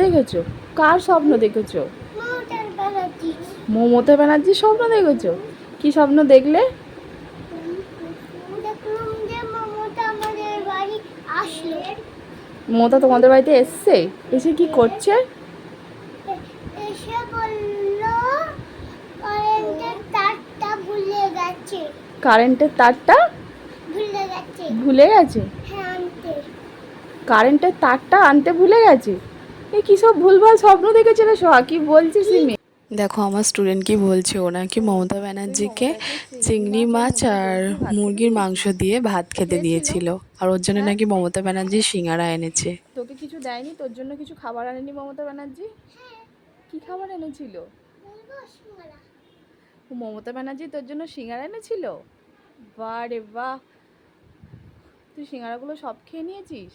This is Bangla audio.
দেখেছো? কার স্বপ্ন দেখেছো? মমতা ব্যানার্জির স্বপ্ন দেখেছো? কি স্বপ্ন দেখলে? মমতা তোমাদের বাড়িতে এসছে? এসে কি করছে? কারেন্টের তারটা ভুলে গেছে? কারেন্টের তারটা আনতে ভুলে গেছে? এ কি সব ভুলভাল স্বপ্ন দেখেছে রে সোহা, কি বলছিস সিমি? দেখো আমার স্টুডেন্ট কি বলছে, ও নাকি মমতা ব্যানার্জিকে চিংড়ি মাছ আর মুরগির মাংস দিয়ে ভাত খেতে দিয়েছিল, আর ওর জন্য নাকি মমতা ব্যানার্জি সিঙ্গারা এনেছে। তোকে কিছু দেয়নি? তোর জন্য কিছু খাবার আনেনি মমতা ব্যানার্জি? কি খাবার এনেছিল? মমতা ব্যানার্জি তোর জন্য সিঙ্গারা এনেছিল? বাহ রে বাহ, তুই সিঙ্গারাগুলো সব খেয়ে নিয়েছিস?